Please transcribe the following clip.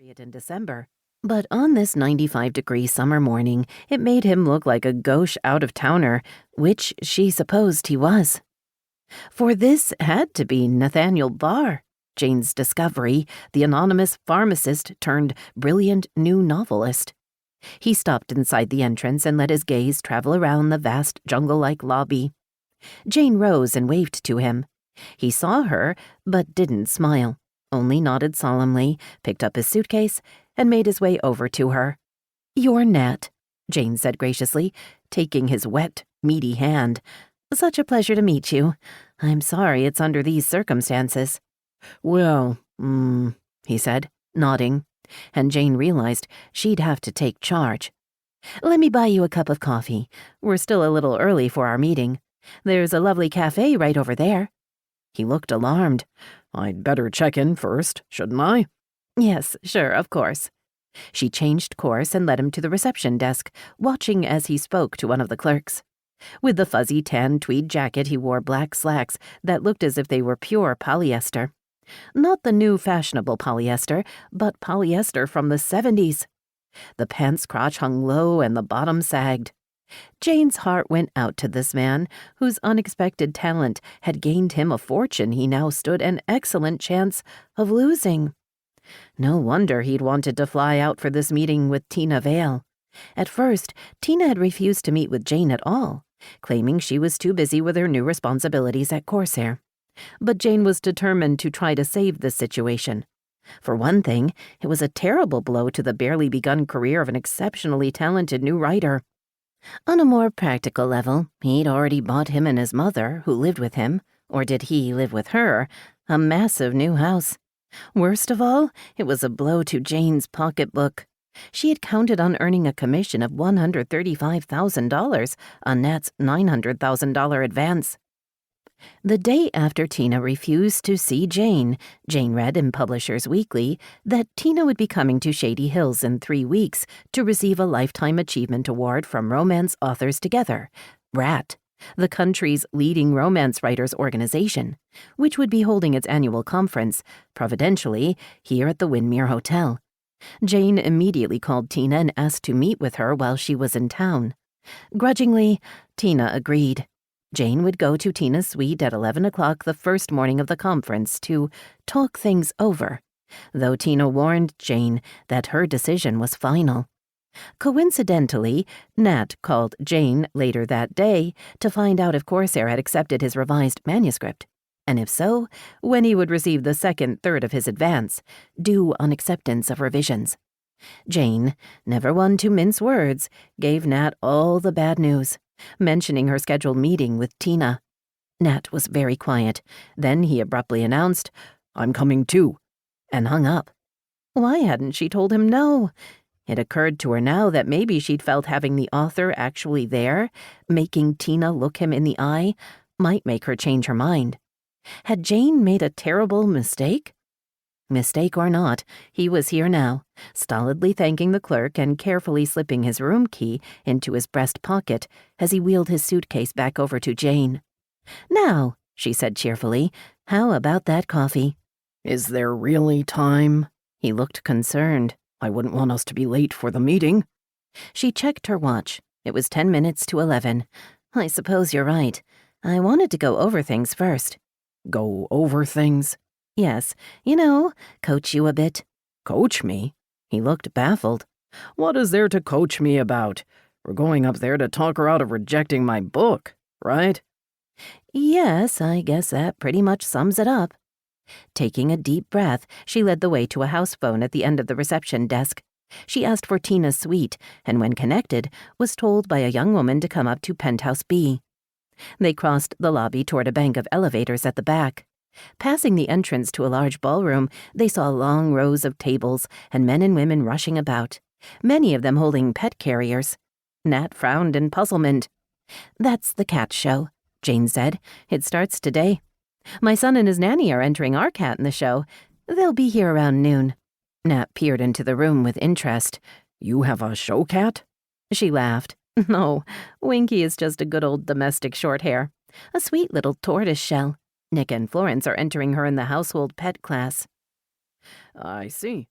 it in December. But on this 95-degree summer morning, it made him look like a gauche out-of-towner, which she supposed he was. For this had to be Nathaniel Barr, Jane's discovery, the anonymous pharmacist turned brilliant new novelist. He stopped inside the entrance and let his gaze travel around the vast jungle-like lobby. Jane rose and waved to him. He saw her, but didn't smile, only nodded solemnly, picked up his suitcase, and made his way over to her. "You're Nat," Jane said graciously, taking his wet, meaty hand. "Such a pleasure to meet you. I'm sorry it's under these circumstances." "Well, he said, nodding, and Jane realized she'd have to take charge. "Let me buy you a cup of coffee. We're still a little early for our meeting. There's a lovely cafe right over there." He looked alarmed. "I'd better check in first, shouldn't I?" "Yes, sure, of course." She changed course and led him to the reception desk, watching as he spoke to one of the clerks. With the fuzzy tan tweed jacket, he wore black slacks that looked as if they were pure polyester. Not the new fashionable polyester, but polyester from the 70s. The pants crotch hung low and the bottom sagged. Jane's heart went out to this man, whose unexpected talent had gained him a fortune he now stood an excellent chance of losing. No wonder he'd wanted to fly out for this meeting with Tina Vale. At first, Tina had refused to meet with Jane at all, claiming she was too busy with her new responsibilities at Corsair. But Jane was determined to try to save the situation. For one thing, it was a terrible blow to the barely begun career of an exceptionally talented new writer. On a more practical level, he'd already bought him and his mother, who lived with him, or did he live with her, a massive new house. Worst of all, it was a blow to Jane's pocketbook. She had counted on earning a commission of $135,000 on Nat's $900,000 advance. The day after Tina refused to see Jane read in Publishers Weekly that Tina would be coming to Shady Hills in 3 weeks to receive a Lifetime Achievement Award from Romance Authors Together, RAT, the country's leading romance writers organization, which would be holding its annual conference, providentially, here at the Windermere Hotel. Jane immediately called Tina and asked to meet with her while she was in town. Grudgingly, Tina agreed. Jane would go to Tina's suite at 11 o'clock the first morning of the conference to talk things over, though Tina warned Jane that her decision was final. Coincidentally, Nat called Jane later that day to find out if Corsair had accepted his revised manuscript, and if so, when he would receive the second third of his advance, due on acceptance of revisions. Jane, never one to mince words, gave Nat all the bad news, mentioning her scheduled meeting with Tina. Nat was very quiet. Then he abruptly announced, "I'm coming too," and hung up. Why hadn't she told him no? It occurred to her now that maybe she'd felt having the author actually there, making Tina look him in the eye, might make her change her mind. Had Jane made a terrible mistake? Mistake or not, he was here now, stolidly thanking the clerk and carefully slipping his room key into his breast pocket as he wheeled his suitcase back over to Jane. "Now," she said cheerfully, "how about that coffee?" "Is there really time?" He looked concerned. "I wouldn't want us to be late for the meeting." She checked her watch. It was 10 minutes to 11. "I suppose you're right. I wanted to go over things first." "Go over things?" "Yes, coach you a bit." "Coach me?" He looked baffled. "What is there to coach me about? We're going up there to talk her out of rejecting my book, right?" "Yes, I guess that pretty much sums it up." Taking a deep breath, she led the way to a house phone at the end of the reception desk. She asked for Tina's suite, and when connected, was told by a young woman to come up to Penthouse B. They crossed the lobby toward a bank of elevators at the back. Passing the entrance to a large ballroom, they saw long rows of tables and men and women rushing about, many of them holding pet carriers. Nat frowned in puzzlement. "That's the cat show," Jane said. "It starts today. My son and his nanny are entering our cat in the show. They'll be here around noon." Nat peered into the room with interest. "You have a show cat?" She laughed. "No, Winky is just a good old domestic shorthair. A sweet little tortoise shell. Nick and Florence are entering her in the household pet class." "I see,"